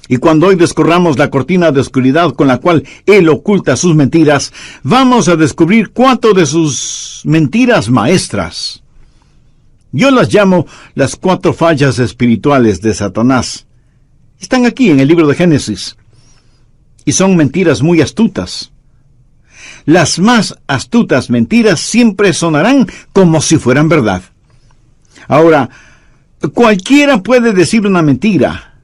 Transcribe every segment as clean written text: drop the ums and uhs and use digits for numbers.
Y cuando hoy descorramos la cortina de oscuridad con la cual él oculta sus mentiras, vamos a descubrir 4 de sus mentiras maestras. Yo las llamo las 4 fallas espirituales de Satanás. Están aquí en el libro de Génesis. Y son mentiras muy astutas. Las más astutas mentiras siempre sonarán como si fueran verdad. Ahora, cualquiera puede decir una mentira,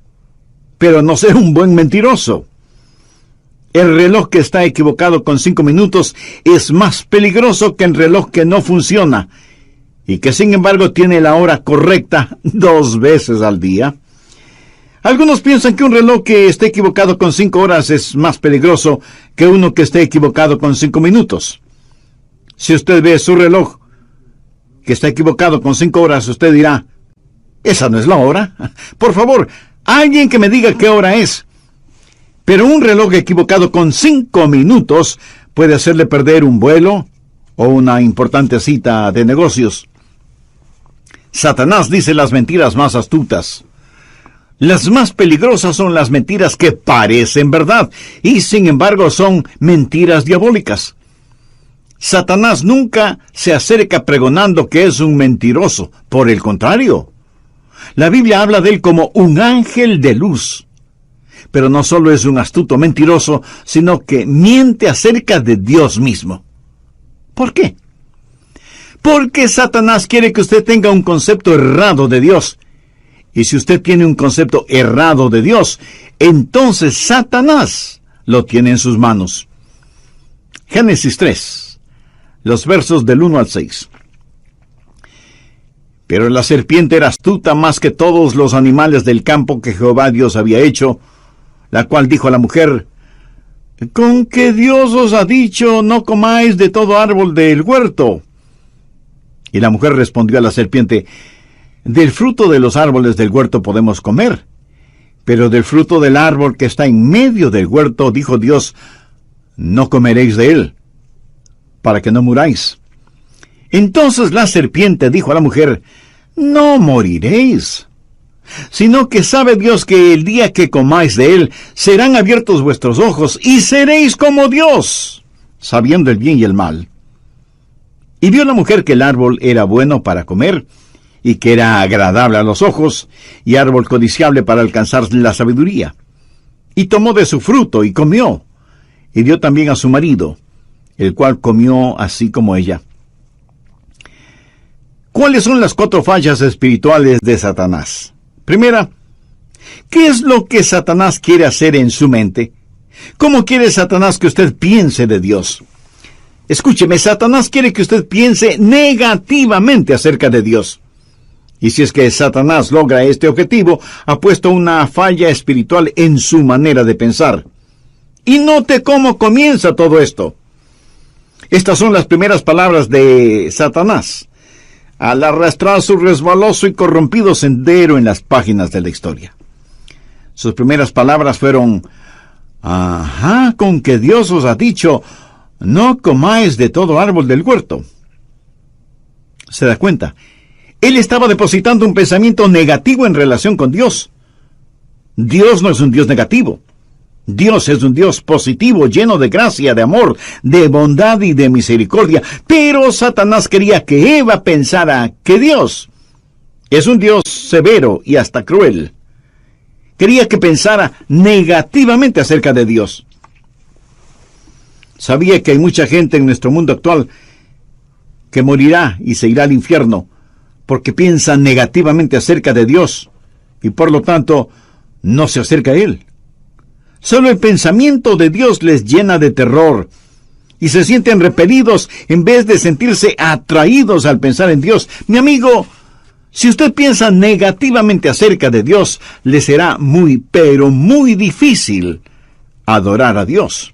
pero no ser un buen mentiroso. El reloj que está equivocado con 5 minutos es más peligroso que el reloj que no funciona y que sin embargo tiene la hora correcta 2 veces al día. Algunos piensan que un reloj que esté equivocado con 5 horas es más peligroso que uno que esté equivocado con 5 minutos. Si usted ve su reloj que está equivocado con 5 horas, usted dirá, esa no es la hora. Por favor, alguien que me diga qué hora es. Pero un reloj equivocado con 5 minutos puede hacerle perder un vuelo o una importante cita de negocios. Satanás dice las mentiras más astutas. Las más peligrosas son las mentiras que parecen verdad y sin embargo son mentiras diabólicas. Satanás nunca se acerca pregonando que es un mentiroso. Por el contrario, la Biblia habla de él como un ángel de luz. Pero no solo es un astuto mentiroso, sino que miente acerca de Dios mismo. ¿Por qué? Porque Satanás quiere que usted tenga un concepto errado de Dios. Y si usted tiene un concepto errado de Dios, entonces Satanás lo tiene en sus manos. Génesis 3, los versos del 1 al 6. Pero la serpiente era astuta más que todos los animales del campo que Jehová Dios había hecho, la cual dijo a la mujer, ¿con qué Dios os ha dicho, no comáis de todo árbol del huerto? Y la mujer respondió a la serpiente, del fruto de los árboles del huerto podemos comer, pero del fruto del árbol que está en medio del huerto, dijo Dios, no comeréis de él, para que no muráis. Entonces la serpiente dijo a la mujer, no moriréis, sino que sabe Dios que el día que comáis de él, serán abiertos vuestros ojos, y seréis como Dios, sabiendo el bien y el mal. Y vio la mujer que el árbol era bueno para comer, y que era agradable a los ojos, y árbol codiciable para alcanzar la sabiduría. Y tomó de su fruto, y comió, y dio también a su marido, el cual comió así como ella. ¿Cuáles son las 4 fallas espirituales de Satanás? Primera, ¿qué es lo que Satanás quiere hacer en su mente? ¿Cómo quiere Satanás que usted piense de Dios? Escúcheme, Satanás quiere que usted piense negativamente acerca de Dios. Y si es que Satanás logra este objetivo, ha puesto una falla espiritual en su manera de pensar. Y note cómo comienza todo esto. Estas son las primeras palabras de Satanás, al arrastrar su resbaloso y corrompido sendero en las páginas de la historia. Sus primeras palabras fueron, con que Dios os ha dicho, no comáis de todo árbol del huerto. ¿Se da cuenta? Él estaba depositando un pensamiento negativo en relación con Dios. Dios no es un Dios negativo. Dios es un Dios positivo, lleno de gracia, de amor, de bondad y de misericordia. Pero Satanás quería que Eva pensara que Dios es un Dios severo y hasta cruel. Quería que pensara negativamente acerca de Dios. Sabía que hay mucha gente en nuestro mundo actual que morirá y se irá al infierno porque piensa negativamente acerca de Dios y por lo tanto no se acerca a Él. Solo el pensamiento de Dios les llena de terror y se sienten repelidos en vez de sentirse atraídos al pensar en Dios. Mi amigo, si usted piensa negativamente acerca de Dios, le será muy, pero muy difícil adorar a Dios.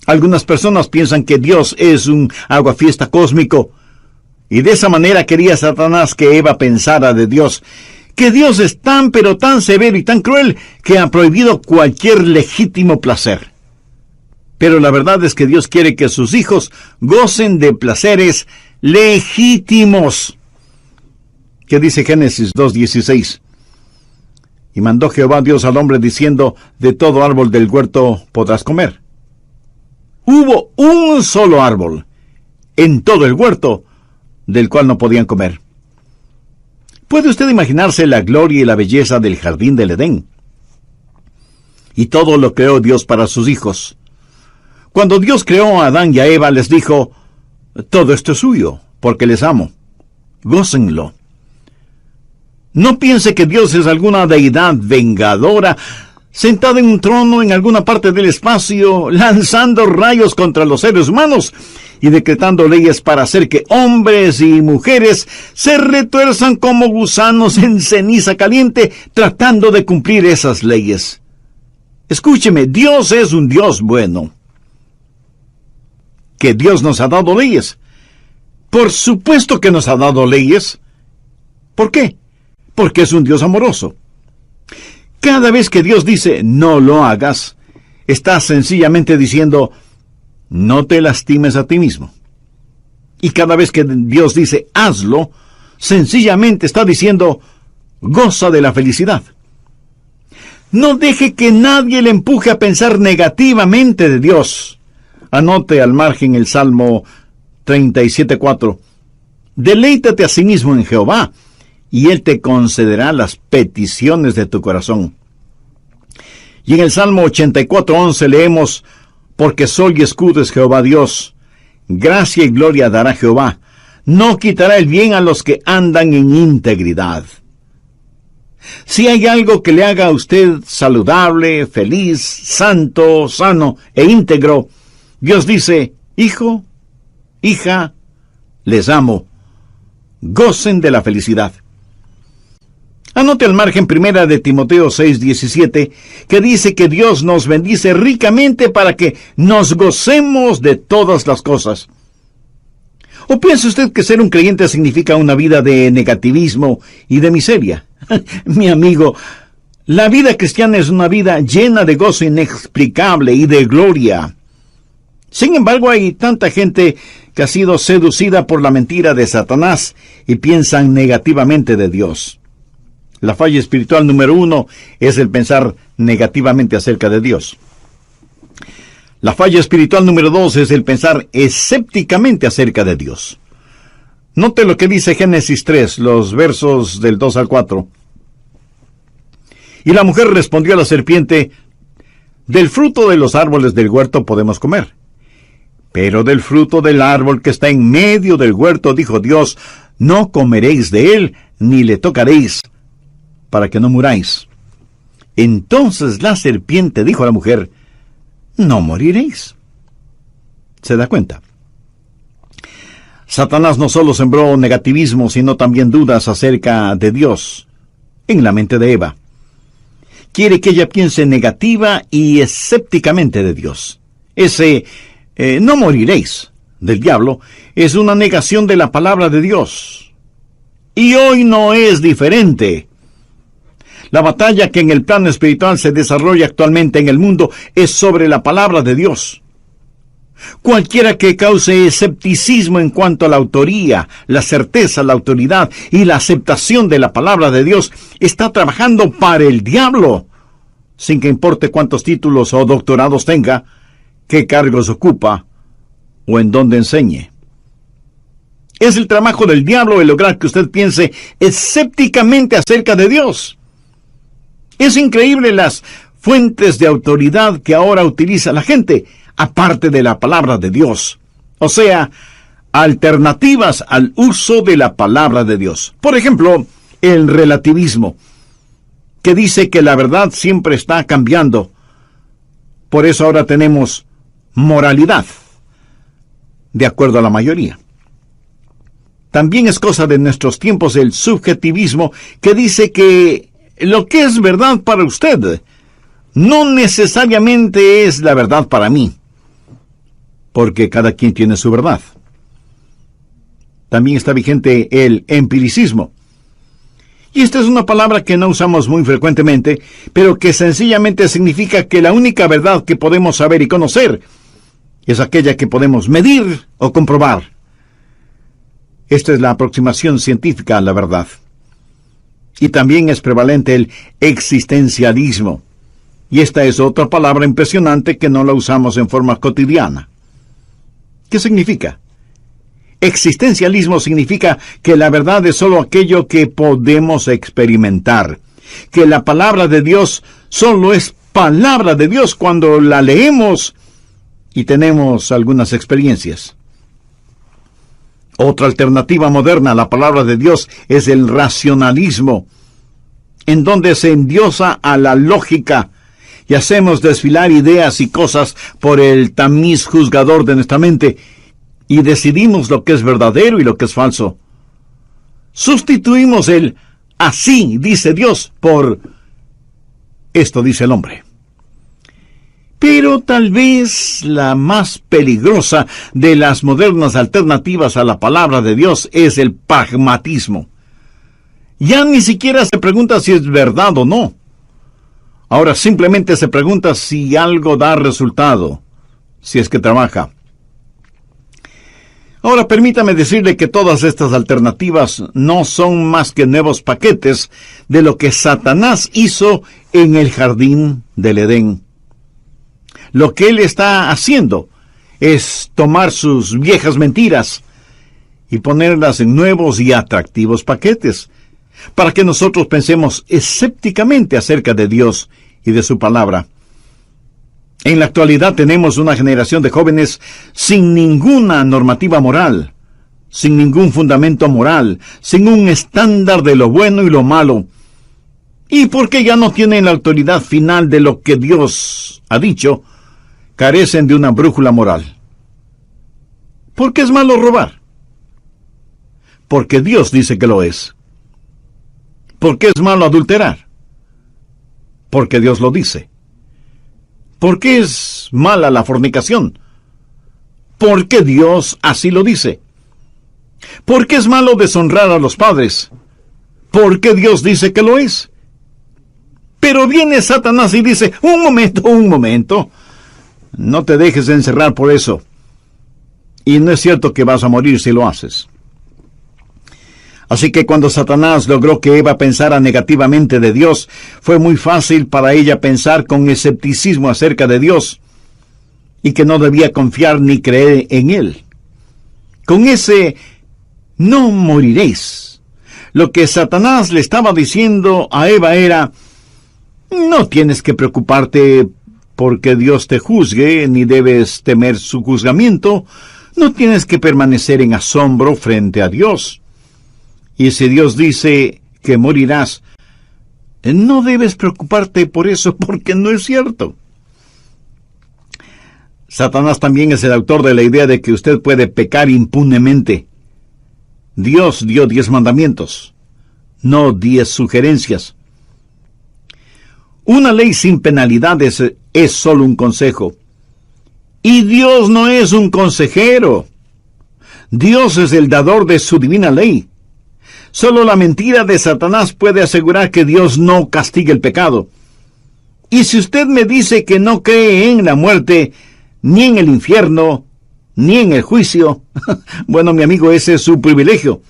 Algunas personas piensan que Dios es un aguafiesta cósmico, y de esa manera quería Satanás que Eva pensara de Dios, que Dios es tan pero tan severo y tan cruel que ha prohibido cualquier legítimo placer. Pero la verdad es que Dios quiere que sus hijos gocen de placeres legítimos. ¿Qué dice Génesis 2:16? Y mandó Jehová Dios al hombre diciendo, de todo árbol del huerto podrás comer. Hubo un solo árbol en todo el huerto del cual no podían comer. ¿Puede usted imaginarse la gloria y la belleza del jardín del Edén? Y todo lo creó Dios para sus hijos. Cuando Dios creó a Adán y a Eva, les dijo, todo esto es suyo, porque les amo. Gócenlo. No piense que Dios es alguna deidad vengadora, sentada en un trono en alguna parte del espacio, lanzando rayos contra los seres humanos y decretando leyes para hacer que hombres y mujeres se retuerzan como gusanos en ceniza caliente, tratando de cumplir esas leyes. Escúcheme, Dios es un Dios bueno. ¿Que Dios nos ha dado leyes? Por supuesto que nos ha dado leyes. ¿Por qué? Porque es un Dios amoroso. Cada vez que Dios dice, no lo hagas, está sencillamente diciendo, no te lastimes a ti mismo. Y cada vez que Dios dice, hazlo, sencillamente está diciendo, goza de la felicidad. No deje que nadie le empuje a pensar negativamente de Dios. Anote al margen el Salmo 37:4. Deleítate a sí mismo en Jehová, y Él te concederá las peticiones de tu corazón. Y en el Salmo 84:11 leemos, porque sol y escudo es Jehová Dios, gracia y gloria dará Jehová, no quitará el bien a los que andan en integridad. Si hay algo que le haga a usted saludable, feliz, santo, sano e íntegro, Dios dice, hijo, hija, les amo, gocen de la felicidad. Anote al margen 1 de Timoteo 6:17, que dice que Dios nos bendice ricamente para que nos gocemos de todas las cosas. ¿O piensa usted que ser un creyente significa una vida de negativismo y de miseria? Mi amigo, la vida cristiana es una vida llena de gozo inexplicable y de gloria. Sin embargo, hay tanta gente que ha sido seducida por la mentira de Satanás y piensan negativamente de Dios. La falla espiritual número 1 es el pensar negativamente acerca de Dios. La falla espiritual número 2 es el pensar escépticamente acerca de Dios. Note lo que dice Génesis 3, los versos del 2 al 4. Y la mujer respondió a la serpiente, del fruto de los árboles del huerto podemos comer. Pero del fruto del árbol que está en medio del huerto, dijo Dios, no comeréis de él, ni le tocaréis, para que no muráis. Entonces la serpiente dijo a la mujer, no moriréis. ¿Se da cuenta? Satanás no solo sembró negativismo, sino también dudas acerca de Dios en la mente de Eva. Quiere que ella piense negativa y escépticamente de Dios. Ese no moriréis del diablo es una negación de la palabra de Dios. Y hoy no es diferente. La batalla que en el plano espiritual se desarrolla actualmente en el mundo es sobre la palabra de Dios. Cualquiera que cause escepticismo en cuanto a la autoría, la certeza, la autoridad y la aceptación de la palabra de Dios está trabajando para el diablo, sin que importe cuántos títulos o doctorados tenga, qué cargos ocupa o en dónde enseñe. Es el trabajo del diablo el lograr que usted piense escépticamente acerca de Dios. Es increíble las fuentes de autoridad que ahora utiliza la gente, aparte de la palabra de Dios. O sea, alternativas al uso de la palabra de Dios. Por ejemplo, el relativismo, que dice que la verdad siempre está cambiando. Por eso ahora tenemos moralidad, de acuerdo a la mayoría. También es cosa de nuestros tiempos el subjetivismo, que dice que lo que es verdad para usted no necesariamente es la verdad para mí, porque cada quien tiene su verdad. También está vigente el empiricismo. Y esta es una palabra que no usamos muy frecuentemente, pero que sencillamente significa que la única verdad que podemos saber y conocer es aquella que podemos medir o comprobar. Esta es la aproximación científica a la verdad. Y también es prevalente el existencialismo. Y esta es otra palabra impresionante que no la usamos en forma cotidiana. ¿Qué significa? Existencialismo significa que la verdad es solo aquello que podemos experimentar, que la palabra de Dios solo es palabra de Dios cuando la leemos y tenemos algunas experiencias. Otra alternativa moderna a la palabra de Dios es el racionalismo, en donde se endiosa a la lógica y hacemos desfilar ideas y cosas por el tamiz juzgador de nuestra mente y decidimos lo que es verdadero y lo que es falso. Sustituimos el así dice Dios por esto dice el hombre. Pero tal vez la más peligrosa de las modernas alternativas a la palabra de Dios es el pragmatismo. Ya ni siquiera se pregunta si es verdad o no. Ahora simplemente se pregunta si algo da resultado, si es que trabaja. Ahora permítame decirle que todas estas alternativas no son más que nuevos paquetes de lo que Satanás hizo en el jardín del Edén. Lo que él está haciendo es tomar sus viejas mentiras y ponerlas en nuevos y atractivos paquetes, para que nosotros pensemos escépticamente acerca de Dios y de su palabra. En la actualidad tenemos una generación de jóvenes sin ninguna normativa moral, sin ningún fundamento moral, sin un estándar de lo bueno y lo malo, y porque ya no tienen la autoridad final de lo que Dios ha dicho, carecen de una brújula moral. ¿Por qué es malo robar? Porque Dios dice que lo es. ¿Por qué es malo adulterar? Porque Dios lo dice. ¿Por qué es mala la fornicación? Porque Dios así lo dice. ¿Por qué es malo deshonrar a los padres? Porque Dios dice que lo es. Pero viene Satanás y dice, un momento, no te dejes encerrar por eso. Y no es cierto que vas a morir si lo haces. Así que cuando Satanás logró que Eva pensara negativamente de Dios, fue muy fácil para ella pensar con escepticismo acerca de Dios, y que no debía confiar ni creer en Él. Con ese no moriréis, lo que Satanás le estaba diciendo a Eva era, no tienes que preocuparte porque Dios te juzgue, ni debes temer su juzgamiento, no tienes que permanecer en asombro frente a Dios. Y si Dios dice que morirás, no debes preocuparte por eso, porque no es cierto. Satanás también es el autor de la idea de que usted puede pecar impunemente. Dios dio 10 mandamientos, no 10 sugerencias. Una ley sin penalidades es solo un consejo. Y Dios no es un consejero. Dios es el dador de su divina ley. Solo la mentira de Satanás puede asegurar que Dios no castigue el pecado. Y si usted me dice que no cree en la muerte, ni en el infierno, ni en el juicio, bueno, mi amigo, ese es su privilegio.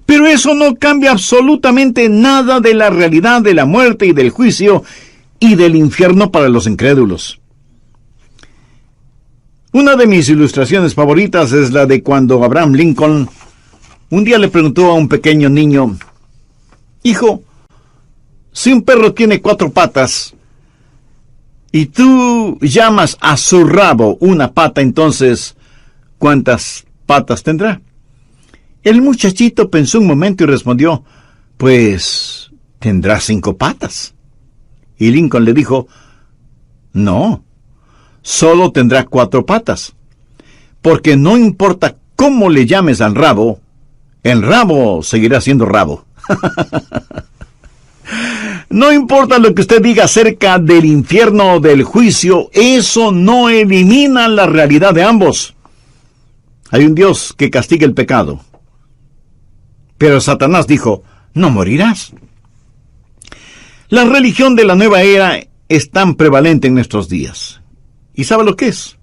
Pero eso no cambia absolutamente nada de la realidad de la muerte y del juicio y del infierno para los incrédulos. Una de mis ilustraciones favoritas es la de cuando Abraham Lincoln un día le preguntó a un pequeño niño, hijo, si un perro tiene 4 patas y tú llamas a su rabo una pata, entonces, ¿cuántas patas tendrá? El muchachito pensó un momento y respondió, pues, tendrá 5 patas. Y Lincoln le dijo, no, solo tendrá 4 patas, porque no importa cómo le llames al rabo, el rabo seguirá siendo rabo. No importa lo que usted diga acerca del infierno o del juicio, eso no elimina la realidad de ambos. Hay un Dios que castiga el pecado. Pero Satanás dijo, no morirás. La religión de la nueva era es tan prevalente en nuestros días. ¿Y sabe lo que es?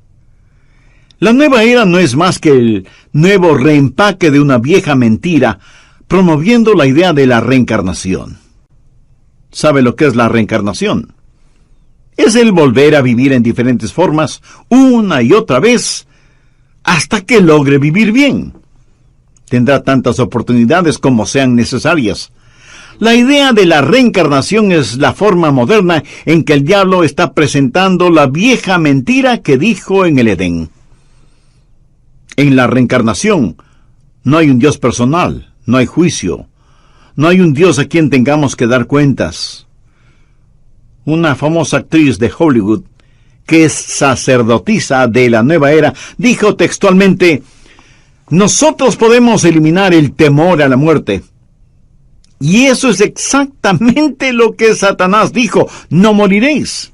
La nueva era no es más que el nuevo reempaque de una vieja mentira promoviendo la idea de la reencarnación. ¿Sabe lo que es la reencarnación? Es el volver a vivir en diferentes formas, una y otra vez, hasta que logre vivir bien. Tendrá tantas oportunidades como sean necesarias. La idea de la reencarnación es la forma moderna en que el diablo está presentando la vieja mentira que dijo en el Edén. En la reencarnación no hay un Dios personal, no hay juicio, no hay un Dios a quien tengamos que dar cuentas. Una famosa actriz de Hollywood, que es sacerdotisa de la nueva era, dijo textualmente: nosotros podemos eliminar el temor a la muerte. Y eso es exactamente lo que Satanás dijo: no moriréis.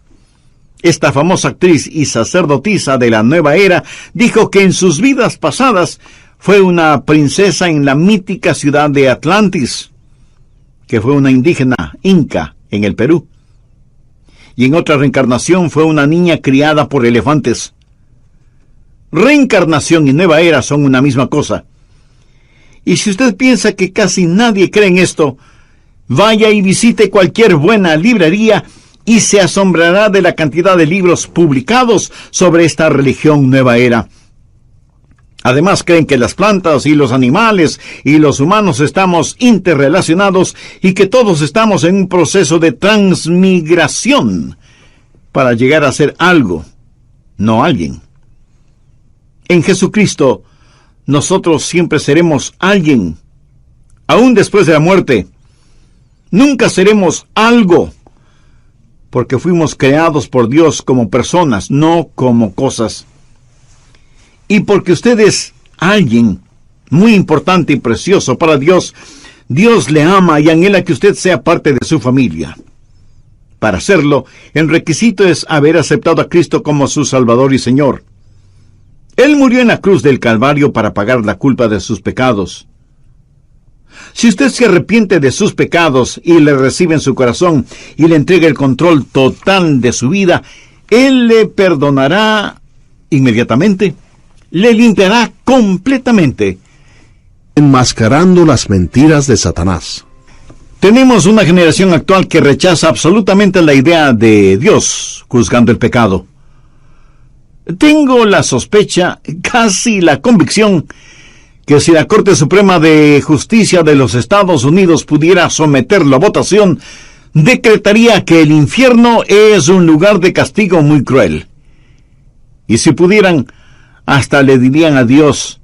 Esta famosa actriz y sacerdotisa de la nueva era dijo que en sus vidas pasadas fue una princesa en la mítica ciudad de Atlantis, que fue una indígena inca en el Perú. Y en otra reencarnación fue una niña criada por elefantes. Reencarnación y nueva era son una misma cosa. Y si usted piensa que casi nadie cree en esto, vaya y visite cualquier buena librería y se asombrará de la cantidad de libros publicados sobre esta religión nueva era. Además, creen que las plantas y los animales y los humanos estamos interrelacionados y que todos estamos en un proceso de transmigración para llegar a ser algo, no alguien. En Jesucristo, nosotros siempre seremos alguien, aún después de la muerte. Nunca seremos algo, porque fuimos creados por Dios como personas, no como cosas. Y porque usted es alguien muy importante y precioso para Dios, Dios le ama y anhela que usted sea parte de su familia. Para hacerlo, el requisito es haber aceptado a Cristo como su Salvador y Señor. Él murió en la cruz del Calvario para pagar la culpa de sus pecados. Si usted se arrepiente de sus pecados y le recibe en su corazón y le entrega el control total de su vida, Él le perdonará inmediatamente. Le limpiará completamente. Enmascarando las mentiras de Satanás. Tenemos una generación actual que rechaza absolutamente la idea de Dios juzgando el pecado. Tengo la sospecha, casi la convicción, que si la Corte Suprema de Justicia de los Estados Unidos pudiera someterlo a votación, decretaría que el infierno es un lugar de castigo muy cruel. Y si pudieran, hasta le dirían a Dios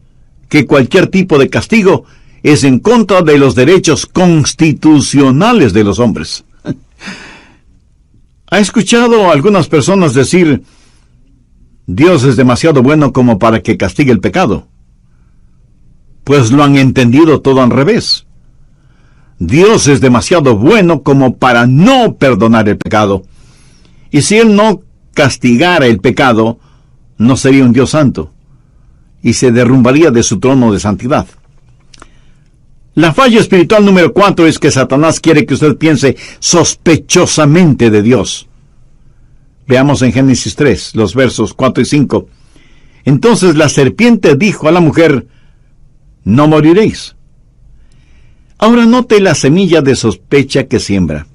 que cualquier tipo de castigo es en contra de los derechos constitucionales de los hombres. ¿Ha escuchado a algunas personas decir: Dios es demasiado bueno como para que castigue el pecado? Pues lo han entendido todo al revés. Dios es demasiado bueno como para no perdonar el pecado. Y si Él no castigara el pecado, no sería un Dios santo, y se derrumbaría de su trono de santidad. La falla espiritual número 4 es que Satanás quiere que usted piense sospechosamente de Dios. Veamos en Génesis 3, los versos 4 y 5. Entonces la serpiente dijo a la mujer: no moriréis. Ahora note la semilla de sospecha que siembra.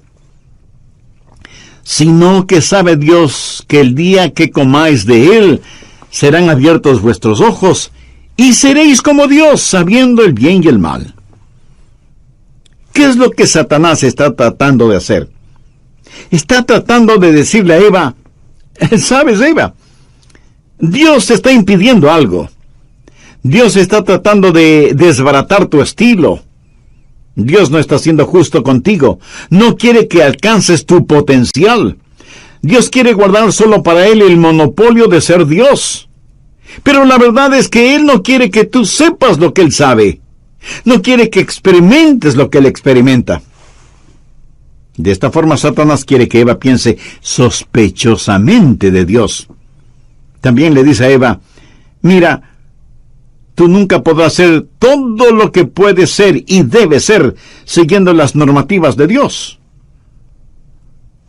Sino que sabe Dios que el día que comáis de él, serán abiertos vuestros ojos, y seréis como Dios, sabiendo el bien y el mal. ¿Qué es lo que Satanás está tratando de hacer? Está tratando de decirle a Eva: ¿sabes, Eva? Dios te está impidiendo algo. Dios está tratando de desbaratar tu estilo. Dios no está siendo justo contigo. No quiere que alcances tu potencial. Dios quiere guardar solo para Él el monopolio de ser Dios. Pero la verdad es que Él no quiere que tú sepas lo que Él sabe. No quiere que experimentes lo que Él experimenta. De esta forma, Satanás quiere que Eva piense sospechosamente de Dios. También le dice a Eva: mira, tú nunca podrás ser todo lo que puedes ser y debes ser siguiendo las normativas de Dios.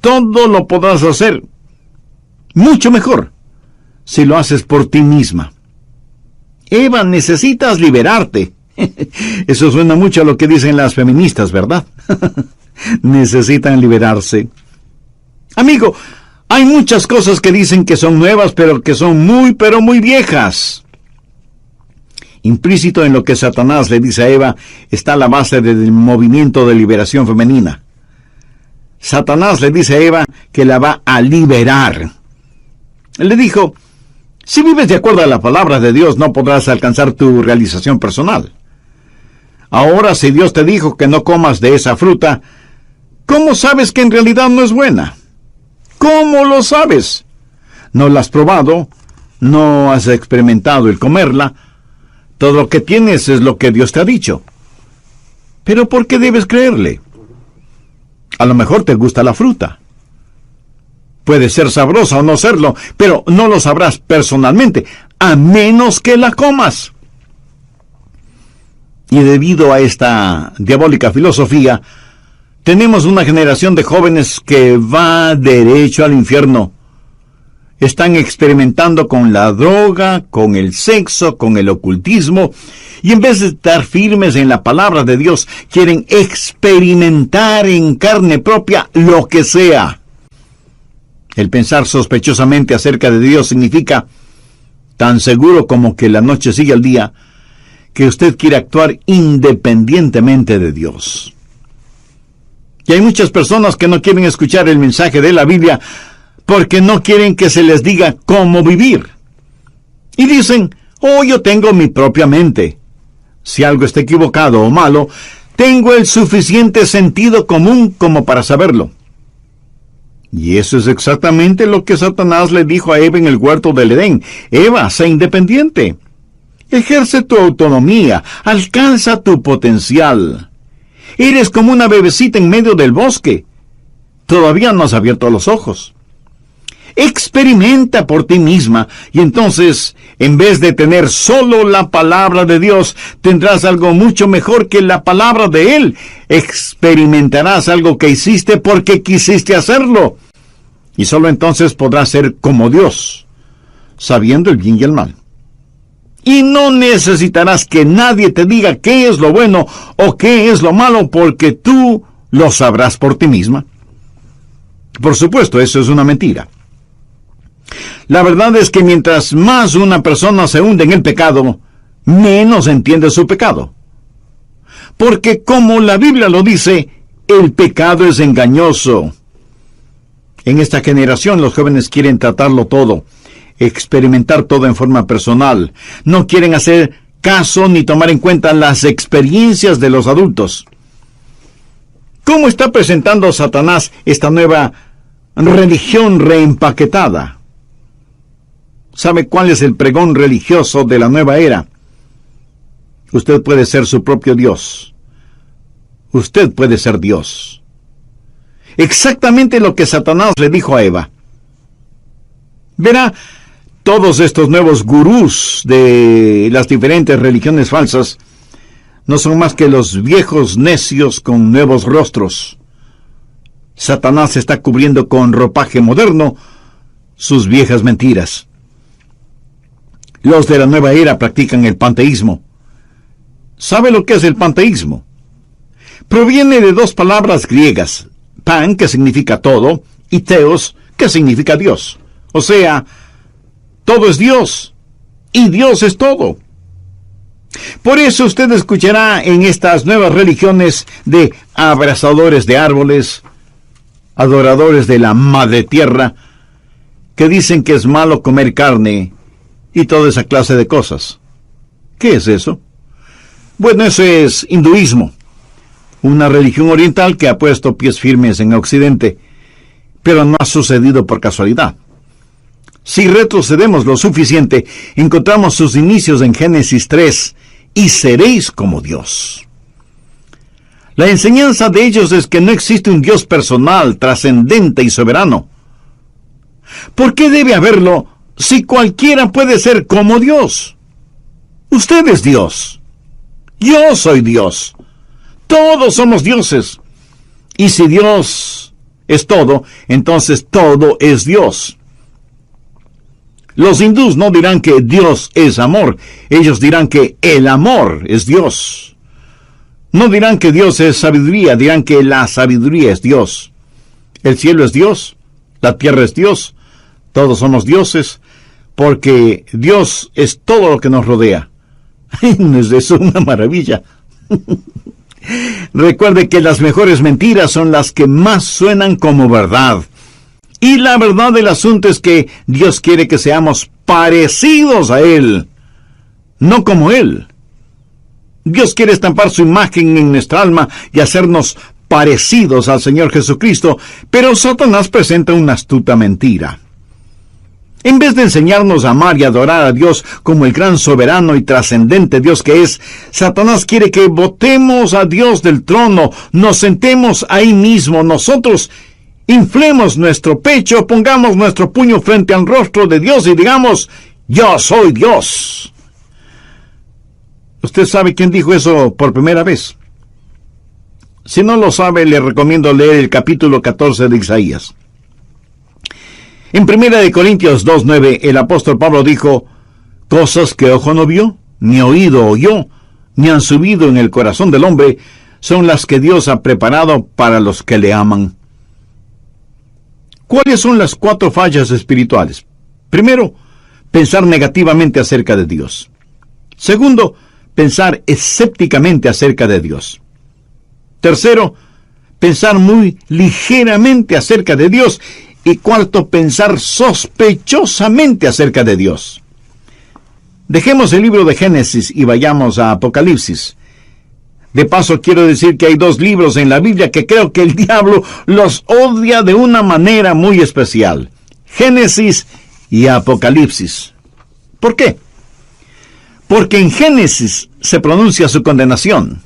Todo lo podrás hacer mucho mejor si lo haces por ti misma. Eva, necesitas liberarte. Eso suena mucho a lo que dicen las feministas, ¿verdad? Necesitan liberarse. Amigo, hay muchas cosas que dicen que son nuevas, pero que son muy, pero muy viejas. Implícito en lo que Satanás le dice a Eva está la base del movimiento de liberación femenina. Satanás le dice a Eva que la va a liberar. Él le dijo: si vives de acuerdo a la palabra de Dios, no podrás alcanzar tu realización personal. Ahora, si Dios te dijo que no comas de esa fruta, ¿cómo sabes que en realidad no es buena? ¿Cómo lo sabes? No la has probado, no has experimentado el comerla. Todo lo que tienes es lo que Dios te ha dicho. ¿Pero por qué debes creerle? A lo mejor te gusta la fruta. Puede ser sabrosa o no serlo, pero no lo sabrás personalmente, a menos que la comas. Y debido a esta diabólica filosofía, tenemos una generación de jóvenes que va derecho al infierno. Están experimentando con la droga, con el sexo, con el ocultismo, y en vez de estar firmes en la palabra de Dios, quieren experimentar en carne propia lo que sea. El pensar sospechosamente acerca de Dios significa, tan seguro como que la noche sigue al día, que usted quiere actuar independientemente de Dios. Y hay muchas personas que no quieren escuchar el mensaje de la Biblia porque no quieren que se les diga cómo vivir. Y dicen: oh, yo tengo mi propia mente. Si algo está equivocado o malo, tengo el suficiente sentido común como para saberlo. Y eso es exactamente lo que Satanás le dijo a Eva en el huerto del Edén. Eva, sé independiente. Ejerce tu autonomía. Alcanza tu potencial. Eres como una bebecita en medio del bosque. Todavía no has abierto los ojos. Experimenta por ti misma, y entonces, en vez de tener solo la palabra de Dios, tendrás algo mucho mejor que la palabra de Él. Experimentarás algo que hiciste porque quisiste hacerlo. Y solo entonces podrás ser como Dios, sabiendo el bien y el mal. Y no necesitarás que nadie te diga qué es lo bueno o qué es lo malo, porque tú lo sabrás por ti misma. Por supuesto, eso es una mentira. La verdad es que mientras más una persona se hunde en el pecado, menos entiende su pecado. Porque como la Biblia lo dice, el pecado es engañoso. En esta generación los jóvenes quieren tratarlo todo, experimentar todo en forma personal. No quieren hacer caso ni tomar en cuenta las experiencias de los adultos. ¿Cómo está presentando Satanás esta nueva religión reempaquetada? ¿Sabe cuál es el pregón religioso de la nueva era? Usted puede ser su propio Dios. Usted puede ser Dios. Exactamente lo que Satanás le dijo a Eva. Verá, todos estos nuevos gurús de las diferentes religiones falsas no son más que los viejos necios con nuevos rostros. Satanás está cubriendo con ropaje moderno sus viejas mentiras. Los de la nueva era practican el panteísmo. ¿Sabe lo que es el panteísmo? Proviene de dos palabras griegas: pan, que significa todo, y theos, que significa Dios. O sea, todo es Dios, y Dios es todo. Por eso usted escuchará en estas nuevas religiones de abrazadores de árboles, adoradores de la madre tierra, que dicen que es malo comer carne y toda esa clase de cosas. ¿Qué es eso? Bueno, eso es hinduismo, una religión oriental que ha puesto pies firmes en Occidente, pero no ha sucedido por casualidad. Si retrocedemos lo suficiente, encontramos sus inicios en Génesis 3, y seréis como Dios. La enseñanza de ellos es que no existe un Dios personal, trascendente y soberano. ¿Por qué debe haberlo si cualquiera puede ser como Dios? Usted es Dios. Yo soy Dios. Todos somos dioses. Y si Dios es todo, entonces todo es Dios. Los hindús no dirán que Dios es amor, ellos dirán que el amor es Dios. No dirán que Dios es sabiduría, dirán que la sabiduría es Dios. El cielo es Dios, la tierra es Dios, todos somos dioses, porque Dios es todo lo que nos rodea. ¿No es eso una maravilla? Recuerde que las mejores mentiras son las que más suenan como verdad. Y la verdad del asunto es que Dios quiere que seamos parecidos a Él, no como Él. Dios quiere estampar su imagen en nuestra alma y hacernos parecidos al Señor Jesucristo, pero Satanás presenta una astuta mentira. En vez de enseñarnos a amar y adorar a Dios como el gran soberano y trascendente Dios que es, Satanás quiere que botemos a Dios del trono, nos sentemos ahí mismo, nosotros inflemos nuestro pecho, pongamos nuestro puño frente al rostro de Dios y digamos, yo soy Dios. ¿Usted sabe quién dijo eso por primera vez? Si no lo sabe, le recomiendo leer el capítulo 14 de Isaías. En 1 Corintios 2:9, el apóstol Pablo dijo, cosas que ojo no vio, ni oído oyó, ni han subido en el corazón del hombre, son las que Dios ha preparado para los que le aman. ¿Cuáles son las 4 fallas espirituales? Primero, pensar negativamente acerca de Dios. Segundo, pensar escépticamente acerca de Dios. Tercero, pensar muy ligeramente acerca de Dios. Y cuarto, pensar sospechosamente acerca de Dios. Dejemos el libro de Génesis y vayamos a Apocalipsis. De paso, quiero decir que hay 2 libros en la Biblia que creo que el diablo los odia de una manera muy especial. Génesis y Apocalipsis. ¿Por qué? Porque en Génesis se pronuncia su condenación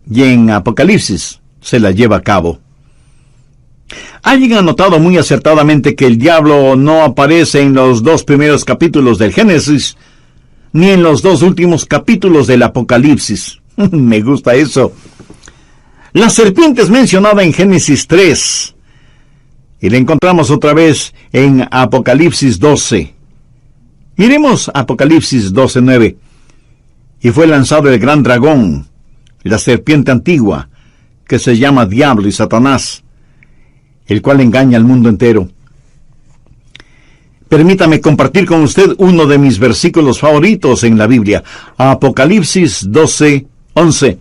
y en Apocalipsis se la lleva a cabo. Alguien ha notado muy acertadamente que el diablo no aparece en los 2 primeros capítulos del Génesis, ni en los 2 últimos capítulos del Apocalipsis. Me gusta eso. La serpiente es mencionada en Génesis 3, y la encontramos otra vez en Apocalipsis 12. Miremos Apocalipsis 12:9. Y fue lanzado el gran dragón, la serpiente antigua, que se llama Diablo y Satanás, el cual engaña al mundo entero. Permítame compartir con usted uno de mis versículos favoritos en la Biblia, Apocalipsis 12:11.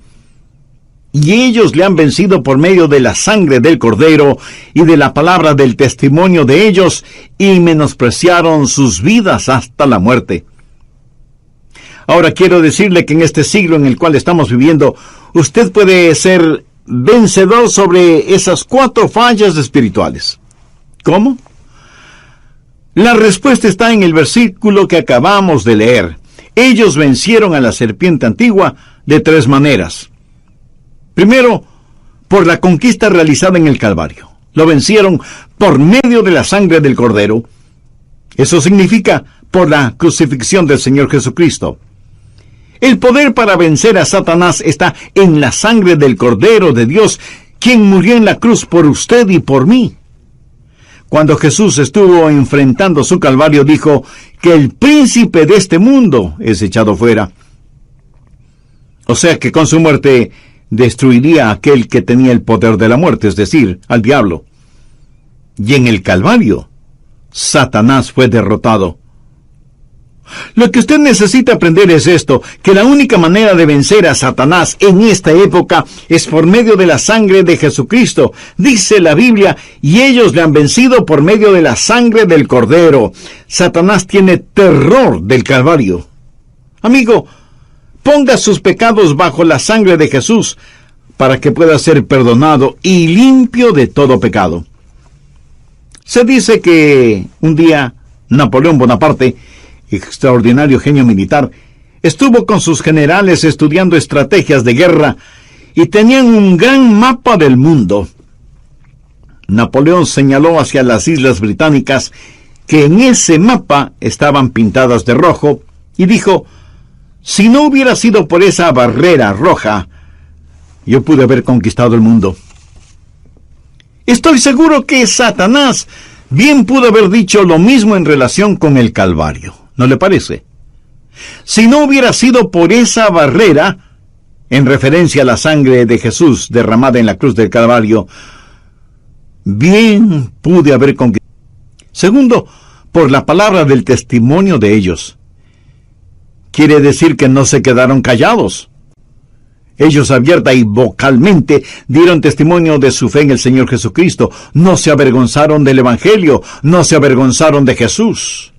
Y ellos le han vencido por medio de la sangre del Cordero y de la palabra del testimonio de ellos, y menospreciaron sus vidas hasta la muerte. Ahora quiero decirle que en este siglo en el cual estamos viviendo, usted puede ser vencedor sobre esas 4 fallas espirituales. ¿Cómo? La respuesta está en el versículo que acabamos de leer. Ellos vencieron a la serpiente antigua de 3 maneras. Primero, por la conquista realizada en el Calvario. Lo vencieron por medio de la sangre del Cordero. Eso significa por la crucifixión del Señor Jesucristo. El poder para vencer a Satanás está en la sangre del Cordero de Dios, quien murió en la cruz por usted y por mí. Cuando Jesús estuvo enfrentando su Calvario, dijo que el príncipe de este mundo es echado fuera. O sea que con su muerte destruiría a aquel que tenía el poder de la muerte, es decir, al diablo. Y en el Calvario, Satanás fue derrotado. Lo que usted necesita aprender es esto, que la única manera de vencer a Satanás en esta época es por medio de la sangre de Jesucristo. Dice la Biblia, y ellos le han vencido por medio de la sangre del Cordero. Satanás tiene terror del Calvario. Amigo, ponga sus pecados bajo la sangre de Jesús para que pueda ser perdonado y limpio de todo pecado. Se dice que un día Napoleón Bonaparte, extraordinario genio militar, estuvo con sus generales estudiando estrategias de guerra y tenían un gran mapa del mundo. Napoleón señaló hacia las islas británicas que en ese mapa estaban pintadas de rojo y dijo, si no hubiera sido por esa barrera roja, yo pude haber conquistado el mundo. Estoy seguro que Satanás Bien pudo haber dicho lo mismo en relación con el Calvario, ¿no le parece? Si no hubiera sido por esa barrera, en referencia a la sangre de Jesús derramada en la cruz del Calvario, bien pude haber conquistado. Segundo, por la palabra del testimonio de ellos. Quiere decir que no se quedaron callados. Ellos abierta y vocalmente dieron testimonio de su fe en el Señor Jesucristo. No se avergonzaron del Evangelio, no se avergonzaron de Jesús.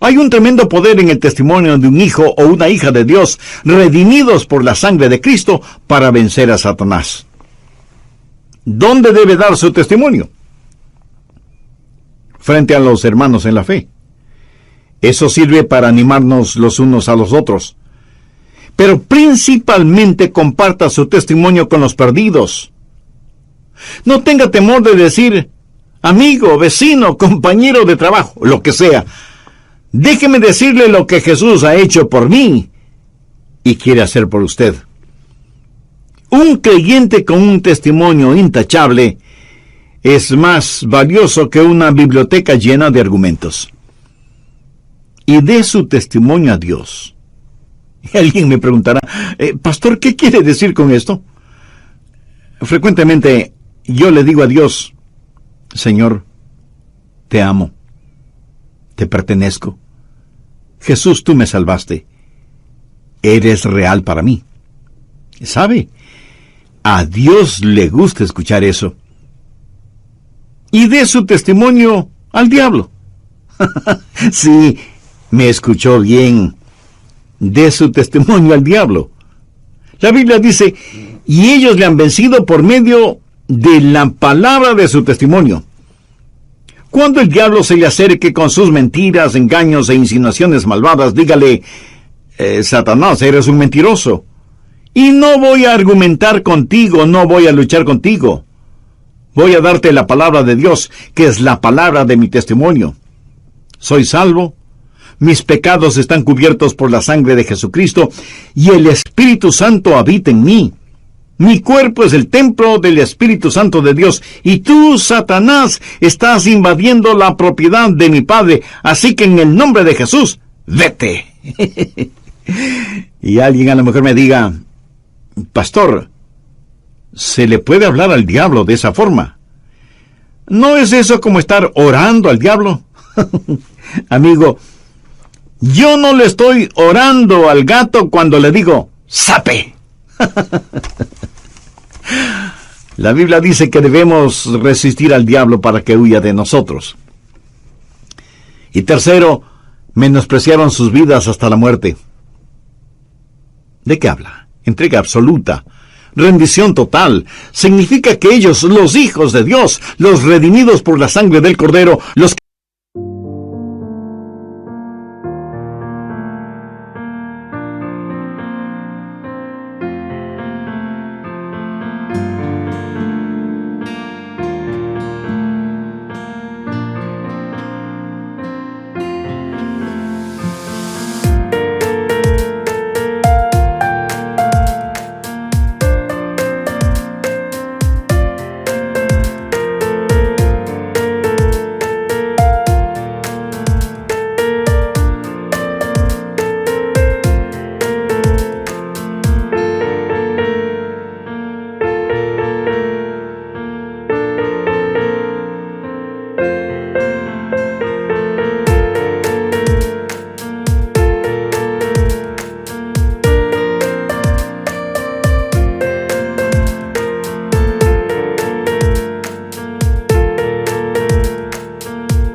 Hay un tremendo poder en el testimonio de un hijo o una hija de Dios, redimidos por la sangre de Cristo, para vencer a Satanás. ¿Dónde debe dar su testimonio? Frente a los hermanos en la fe. Eso sirve para animarnos los unos a los otros. Pero principalmente comparta su testimonio con los perdidos. No tenga temor de decir, amigo, vecino, compañero de trabajo, lo que sea. Déjeme decirle lo que Jesús ha hecho por mí y quiere hacer por usted. Un creyente con un testimonio intachable es más valioso que una biblioteca llena de argumentos. Y dé su testimonio a Dios. Y alguien me preguntará, pastor, ¿qué quiere decir con esto? Frecuentemente yo le digo a Dios, Señor, te amo, te pertenezco. Jesús, tú me salvaste. Eres real para mí. ¿Sabe? A Dios le gusta escuchar eso. Y dé su testimonio al diablo. Sí, me escuchó bien. Dé su testimonio al diablo. La Biblia dice, y ellos le han vencido por medio de la palabra de su testimonio. Cuando el diablo se le acerque con sus mentiras, engaños e insinuaciones malvadas, dígale, Satanás, eres un mentiroso. Y no voy a argumentar contigo, no voy a luchar contigo. Voy a darte la palabra de Dios, que es la palabra de mi testimonio. Soy salvo, mis pecados están cubiertos por la sangre de Jesucristo, y el Espíritu Santo habita en mí. Mi cuerpo es el templo del Espíritu Santo de Dios, y tú, Satanás, estás invadiendo la propiedad de mi Padre, así que en el nombre de Jesús, vete. Y alguien a lo mejor me diga, pastor, ¿se le puede hablar al diablo de esa forma? ¿No es eso como estar orando al diablo? Amigo, yo no le estoy orando al gato cuando le digo, ¡sape! La Biblia dice que debemos resistir al diablo para que huya de nosotros. Y tercero, menospreciaron sus vidas hasta la muerte. ¿De qué habla? Entrega absoluta, rendición total. Significa que ellos, los hijos de Dios, los redimidos por la sangre del Cordero, los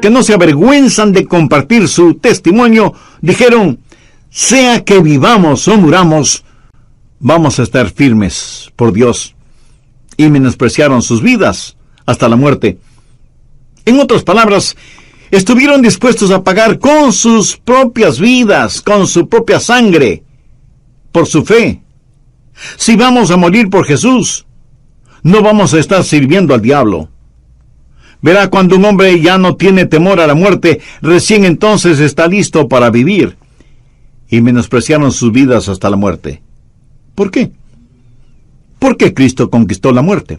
que no se avergüenzan de compartir su testimonio, dijeron, sea que vivamos o muramos, vamos a estar firmes por Dios. Y menospreciaron sus vidas hasta la muerte. En otras palabras, estuvieron dispuestos a pagar con sus propias vidas, con su propia sangre, por su fe. Si vamos a morir por Jesús, no vamos a estar sirviendo al diablo. Verá, cuando un hombre ya no tiene temor a la muerte, recién entonces está listo para vivir. Y menospreciaron sus vidas hasta la muerte. ¿Por qué? Porque Cristo conquistó la muerte.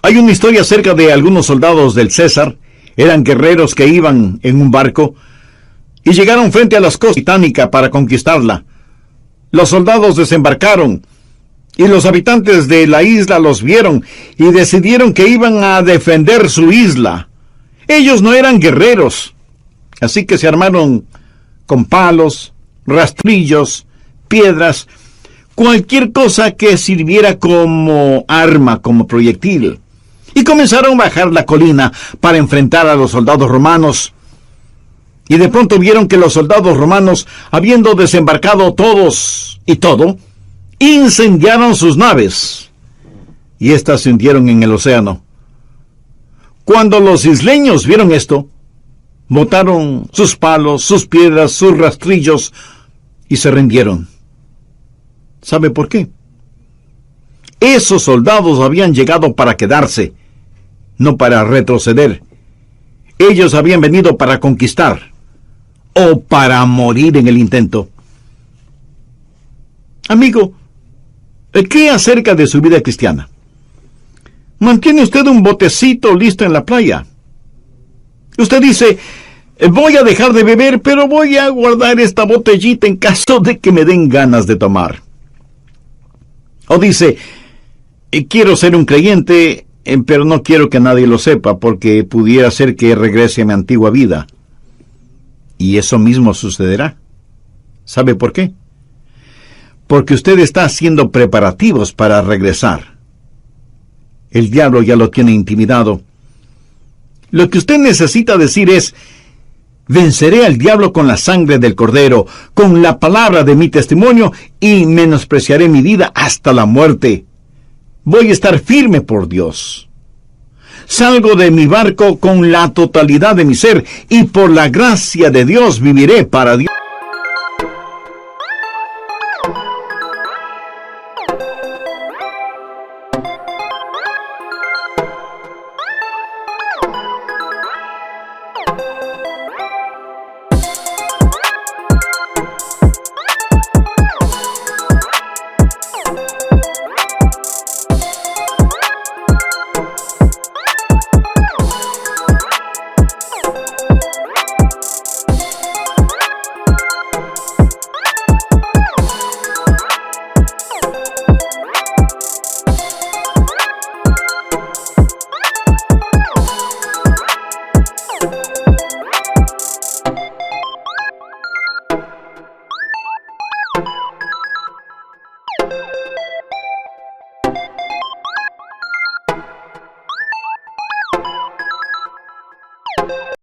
Hay una historia acerca de algunos soldados del César. Eran guerreros que iban en un barco y llegaron frente a las costas británicas para conquistarla. Los soldados desembarcaron y los habitantes de la isla los vieron y decidieron que iban a defender su isla. Ellos no eran guerreros, así que se armaron con palos, rastrillos, piedras, cualquier cosa que sirviera como arma, como proyectil. Y comenzaron a bajar la colina para enfrentar a los soldados romanos. Y de pronto vieron que los soldados romanos, habiendo desembarcado todos y todo, incendiaron sus naves. Y éstas se hundieron en el océano. Cuando los isleños vieron esto, botaron sus palos, sus piedras, sus rastrillos y se rindieron. ¿Sabe por qué? Esos soldados habían llegado para quedarse, no para retroceder. Ellos habían venido para conquistar o para morir en el intento. Amigo, ¿qué acerca de su vida cristiana? ¿Mantiene usted un botecito listo en la playa? Usted dice, voy a dejar de beber, pero voy a guardar esta botellita en caso de que me den ganas de tomar. O dice, quiero ser un creyente, pero no quiero que nadie lo sepa, porque pudiera ser que regrese a mi antigua vida. Y eso mismo sucederá. ¿Sabe por qué? Porque usted está haciendo preparativos para regresar. El diablo ya lo tiene intimidado. Lo que usted necesita decir es, venceré al diablo con la sangre del Cordero, con la palabra de mi testimonio, y menospreciaré mi vida hasta la muerte. Voy a estar firme por Dios. Salgo de mi barco con la totalidad de mi ser, y por la gracia de Dios viviré para Dios.